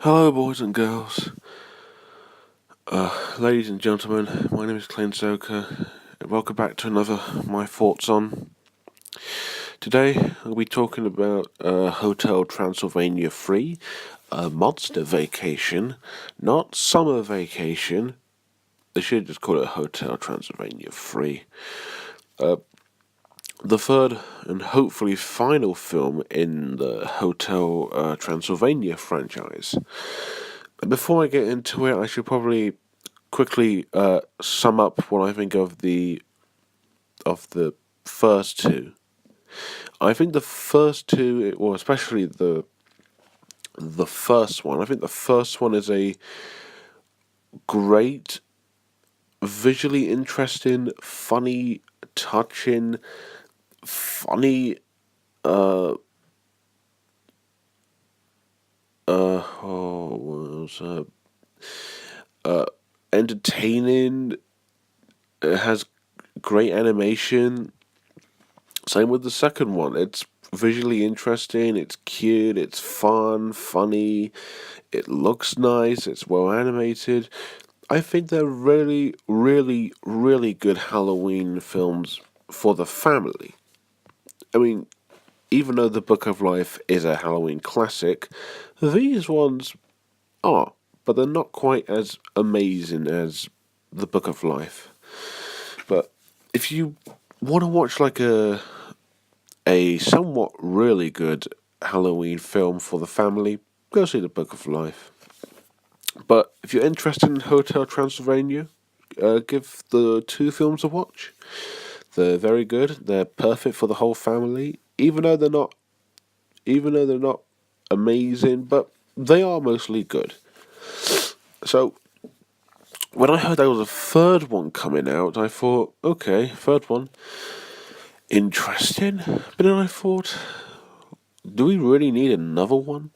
Hello, boys and girls, ladies and gentlemen. My name is Clint Zoka, and welcome back to another My Thoughts On. Today, I'll be talking about Hotel Transylvania 3, a monster vacation, not summer vacation. They should just call it Hotel Transylvania 3. The third and hopefully final film in the Hotel Transylvania franchise. Before I get into it, I should probably quickly sum up what I think of the first two. I think the first two, or especially the first one. I think the first one is a great, visually interesting, funny, touching, funny. Entertaining. It has great animation. Same with the second one. It's visually interesting, it's cute, it's fun, funny, it looks nice, it's well animated. I think they're really, really, really good Halloween films for the family. I mean, even though The Book of Life is a Halloween classic, these ones are, but they're not quite as amazing as The Book of Life. But if you want to watch like a somewhat really good Halloween film for the family, go see The Book of Life. But if you're interested in Hotel Transylvania, give the two films a watch. They're very good. They're perfect for the whole family, even though they're not amazing, but they are mostly good. So when I heard there was a third one coming out, I thought, okay, third one, interesting. But then I thought, do we really need another one?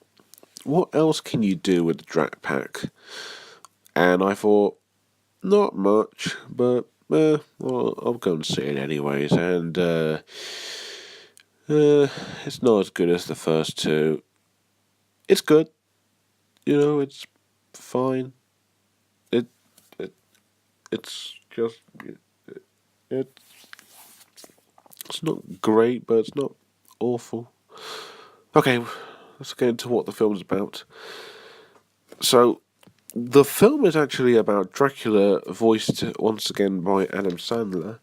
What else can you do with the Drac Pack? And I thought, not much, but well, I'll go and see it anyways. And it's not as good as the first two. It's good, it's fine. It, it it's just it, it's not great, but it's not awful. Okay, let's get into what the film's about. So, the film is actually about Dracula, voiced once again by Adam Sandler,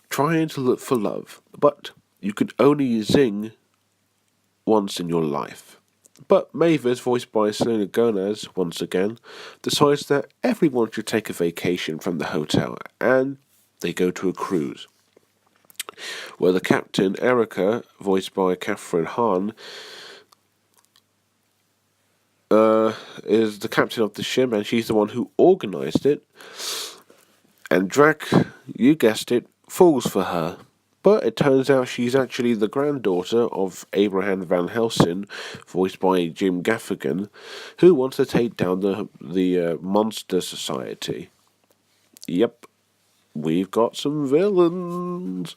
trying to look for love, but you can only zing once in your life. But Mavis, voiced by Selena Gomez once again, decides that everyone should take a vacation from the hotel, and they go to a cruise, where the captain, Erica, voiced by Catherine Hahn, is the captain of the ship, and she's the one who organised it. And Drac, you guessed it, falls for her. But it turns out she's actually the granddaughter of Abraham Van Helsing, voiced by Jim Gaffigan, who wants to take down the Monster Society. Yep, we've got some villains.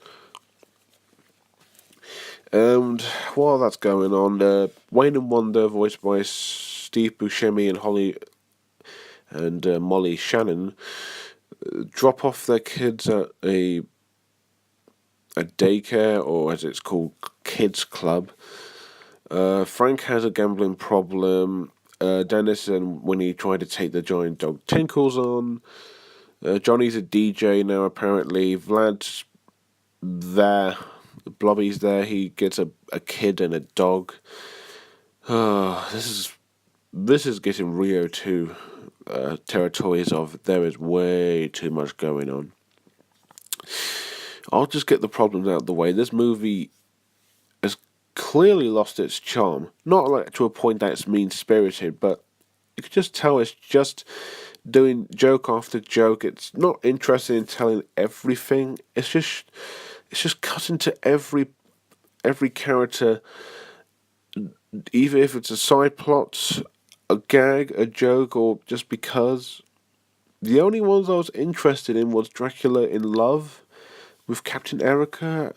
And while that's going on, Wayne and Wanda, voiced by Steve Buscemi and Molly Shannon, drop off their kids at a daycare, or as it's called, kids club. Frank has a gambling problem. Dennis and Winnie try to take the giant dog Tinkles on. Johnny's a DJ now, apparently. Vlad's there. Blobby's there. He gets a kid and a dog. This is getting Rio 2 territories of there is way too much going on. I'll just get the problems out of the way. This movie has clearly lost its charm. Not like to a point that it's mean-spirited, but you could just tell it's just doing joke after joke. It's not interested in telling everything. It's just cutting to every character, either if it's a side plot, a gag, a joke, or just because. The only ones I was interested in was Dracula in Love with Captain Erica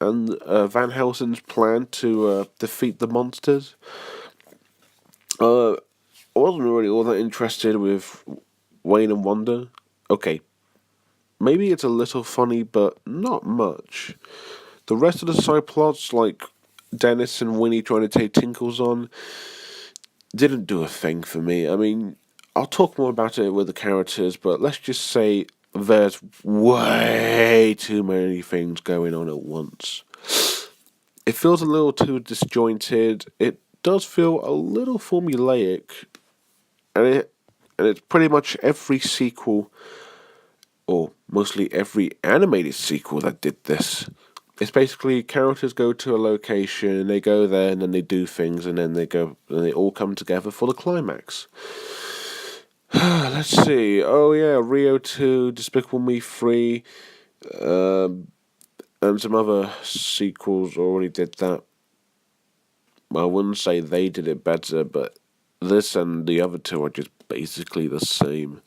and Van Helsing's plan to defeat the monsters. Uh, I wasn't really all that interested with Wayne and Wonder. Okay, maybe it's a little funny, but not much. The rest of the side plots, like Dennis and Winnie trying to take Tinkles on, didn't do a thing for me. I mean, I'll talk more about it with the characters, but let's just say there's way too many things going on at once. It feels a little too disjointed. It does feel a little formulaic, and it's pretty much every sequel, or mostly every animated sequel that did this. It's basically characters go to a location, they go there, and then they do things, and then they all come together for the climax. Let's see. Oh yeah, Rio 2, Despicable Me 3, and some other sequels already did that. Well, I wouldn't say they did it better, but this and the other two are just basically the same.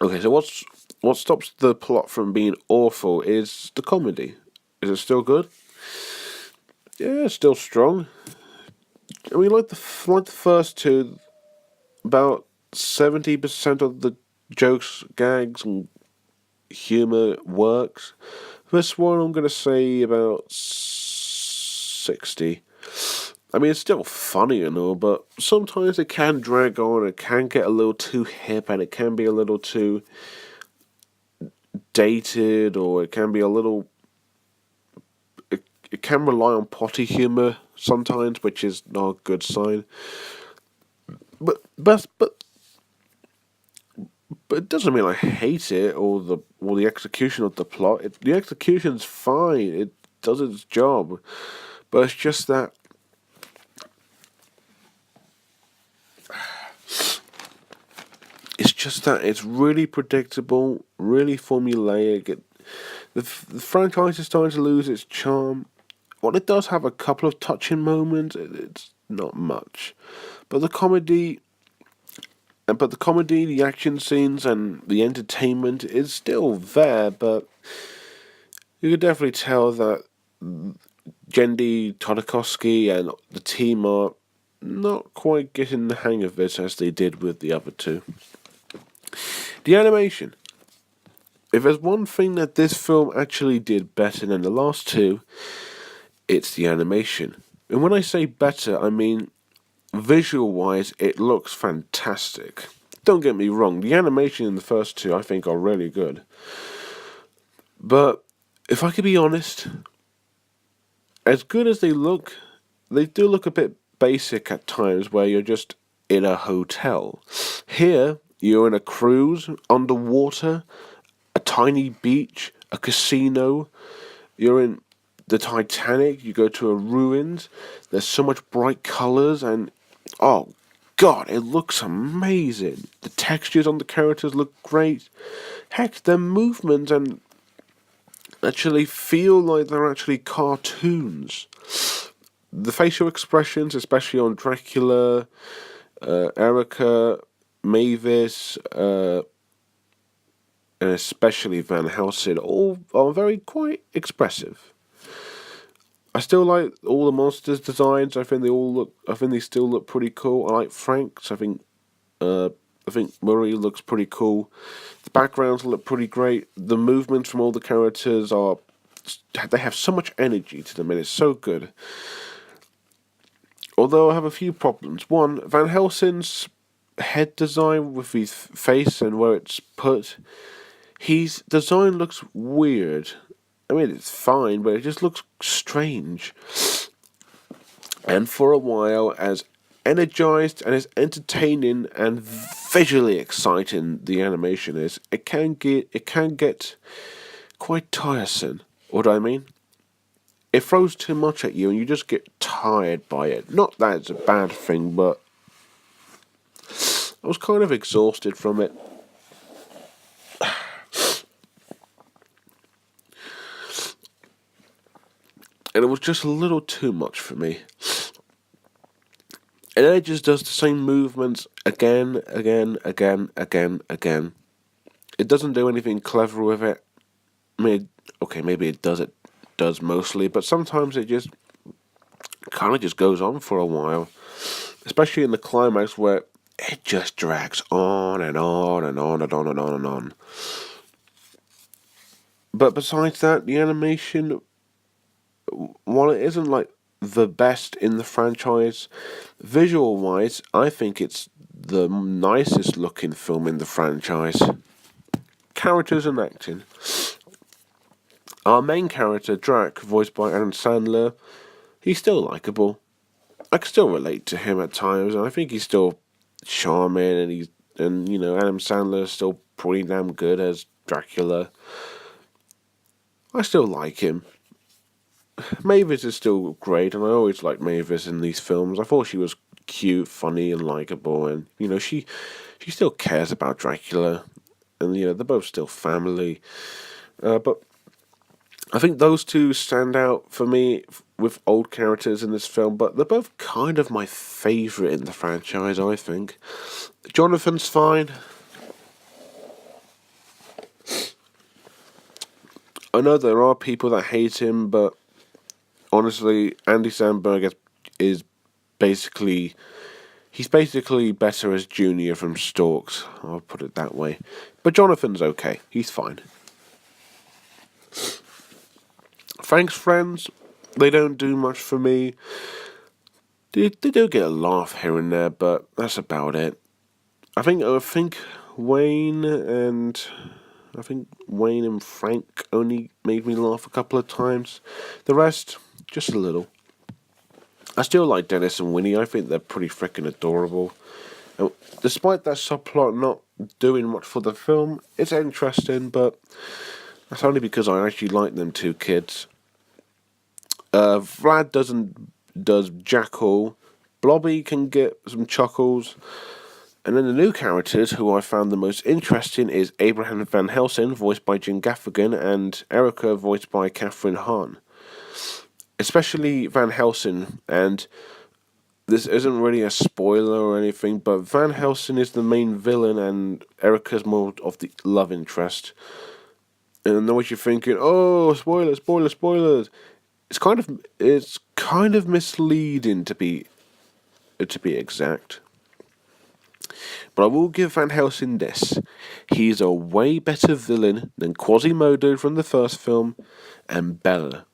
Okay, so what stops the plot from being awful is the comedy. Is it still good? Yeah, it's still strong. I mean, like the first two, about 70% of the jokes, gags, and humor works. This one, I'm gonna say about 60. I mean, it's still funny and all, but sometimes it can drag on. It can get a little too hip, and it can be a little too dated, or it can be a little. It can rely on potty humor sometimes, which is not a good sign. But it doesn't mean I hate it or the execution of the plot. The execution's fine. It does its job, but it's just that it's really predictable, really formulaic. The franchise is starting to lose its charm. Well, it does have a couple of touching moments. It's not much, but the comedy, the action scenes, and the entertainment is still there. But you could definitely tell that Jendi Tartakovsky and the team are not quite getting the hang of it as they did with the other two. The animation. If there's one thing that this film actually did better than the last two, it's the animation. And when I say better, I mean visual wise, it looks fantastic. Don't get me wrong, the animation in the first two I think are really good. But if I could be honest, as good as they do look a bit basic at times where you're just in a hotel. Here, you're in a cruise, underwater, a tiny beach, a casino. You're in the Titanic, you go to a ruins. There's so much bright colours and oh god, it looks amazing. The textures on the characters look great. Heck, their movements and actually feel like they're actually cartoons. The facial expressions, especially on Dracula, Erica, Mavis, and especially Van Helsing, all are very quite expressive. I still like all the monsters' designs. I think they all look. I think they still look pretty cool. I like Frank's. I think Murray looks pretty cool. The backgrounds look pretty great. The movements from all the characters are. They have so much energy to them, and it's so good. Although I have a few problems. One, Van Helsing's head design with his face and where it's put, his design looks weird. I mean, it's fine, but it just looks strange. And for a while, as energized and as entertaining and visually exciting the animation is, it can get quite tiresome. What do I mean? It throws too much at you, and you just get tired by it. Not that it's a bad thing, but I was kind of exhausted from it. And it was just a little too much for me. And then it just does the same movements again. It doesn't do anything clever with it. I mean, okay, maybe it does mostly, but sometimes it just kind of just goes on for a while. especially in the climax where it just drags on and on and on and on and on and on. But besides that, the animation, while it isn't like the best in the franchise, visual wise, I think it's the nicest looking film in the franchise. Characters and acting. Our main character, Drac, voiced by Adam Sandler, he's still likable. I can still relate to him at times, and I think he's still charming, and Adam Sandler is still pretty damn good as Dracula. I still like him. Mavis is still great, and I always liked Mavis in these films. I thought she was cute, funny, and likable, and she still cares about Dracula, and they're both still family. But I think those two stand out for me with old characters in this film, but they're both kind of my favourite in the franchise, I think. Jonathan's fine. I know there are people that hate him, but honestly, Andy Samberg is basically... He's basically better as Junior from Storks, I'll put it that way. But Jonathan's okay, he's fine. Frank's friends, they don't do much for me. They do get a laugh here and there, but that's about it. I think Wayne and Frank only made me laugh a couple of times. The rest, just a little. I still like Dennis and Winnie. I think they're pretty freaking adorable. And despite that subplot not doing much for the film, it's interesting, but that's only because I actually like them two kids. Vlad does jackal. Blobby can get some chuckles. And then the new characters, who I found the most interesting, is Abraham Van Helsing, voiced by Jim Gaffigan, and Erica, voiced by Catherine Hahn. Especially Van Helsing, and this isn't really a spoiler or anything, but Van Helsing is the main villain, and Erica's more of the love interest. And I know what you're thinking, oh, spoilers. It's kind of misleading to be exact. But I will give Van Helsing this. He's a way better villain than Quasimodo from the first film and Bella.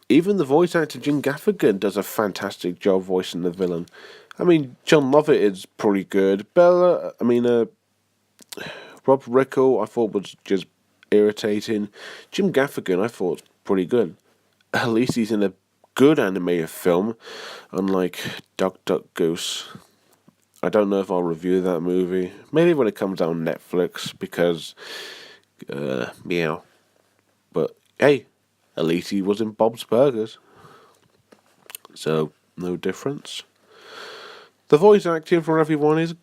Even the voice actor Jim Gaffigan does a fantastic job voicing the villain. I mean, John Lovett is pretty good. Rob Riggle I thought was just irritating. Jim Gaffigan I thought was pretty good. At least he's in a good animated film, unlike Duck Duck Goose. I don't know if I'll review that movie. Maybe when it comes out on Netflix, because, meow. But, hey, at least he was in Bob's Burgers. So, no difference. The voice acting for everyone is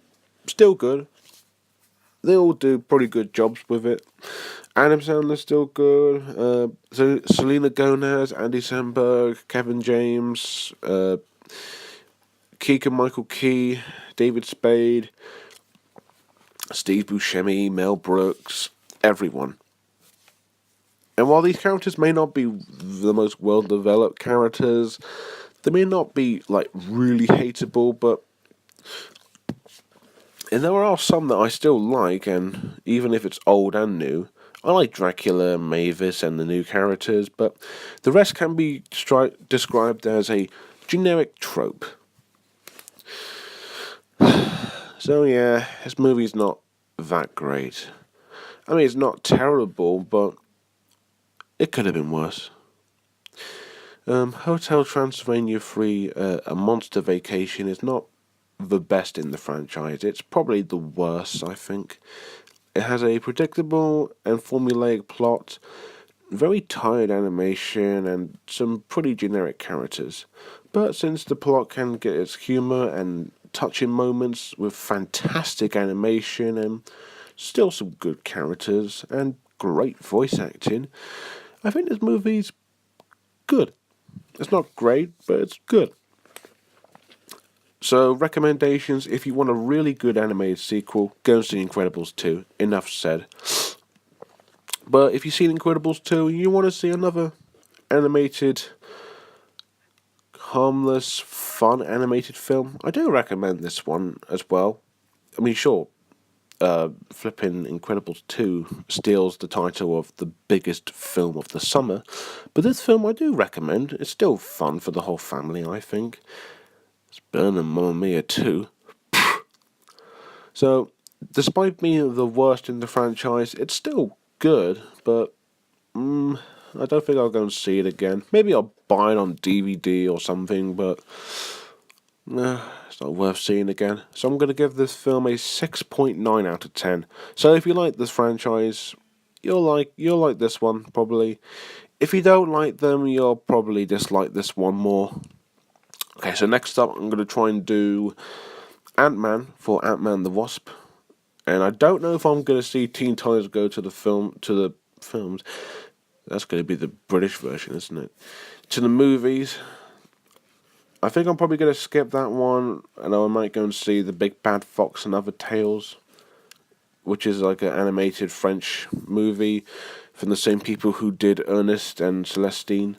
still good. They all do pretty good jobs with it. Adam Sandler's still good. Selena Gomez, Andy Samberg, Kevin James, Keegan-Michael Key, David Spade, Steve Buscemi, Mel Brooks, everyone. And while these characters may not be the most well-developed characters, they may not be, really hateable, but... And there are some that I still like, and even if it's old and new, I like Dracula, Mavis, and the new characters, but the rest can be described as a generic trope. So yeah, this movie's not that great. I mean, it's not terrible, but it could have been worse. Hotel Transylvania 3, A Monster Vacation, is not the best in the franchise. It's probably the worst, I think. It has a predictable and formulaic plot, very tired animation, and some pretty generic characters. But since the plot can get its humour and touching moments with fantastic animation and still some good characters and great voice acting, I think this movie's good. It's not great, but it's good. So, recommendations: if you want a really good animated sequel, go and see Incredibles 2. Enough said. But if you've seen Incredibles 2 and you want to see another animated, harmless, fun animated film, I do recommend this one as well. I mean, sure, flipping Incredibles 2 steals the title of the biggest film of the summer, but this film I do recommend. It's still fun for the whole family, I think. It's better than Mamma Mia 2. So, despite being the worst in the franchise, it's still good, but I don't think I'll go and see it again. Maybe I'll buy it on DVD or something, but nah, it's not worth seeing again. So I'm going to give this film a 6.9 out of 10. So if you like this franchise, you'll like this one probably. If you don't like them, you'll probably dislike this one more. Okay, so next up I'm going to try and do Ant-Man for Ant-Man the Wasp. And I don't know if I'm going to see Teen Titans Go to the films. That's going to be the British version, isn't it? To the movies. I think I'm probably going to skip that one, and I might go and see The Big Bad Fox and Other Tales, which is like an animated French movie from the same people who did Ernest and Celestine.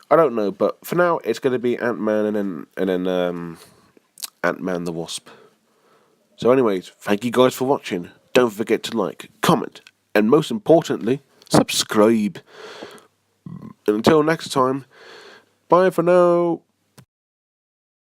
I don't know, but for now it's going to be Ant-Man and then Ant-Man the Wasp. So anyways, thank you guys for watching. Don't forget to like, comment, and most importantly, subscribe. And until next time, bye for now.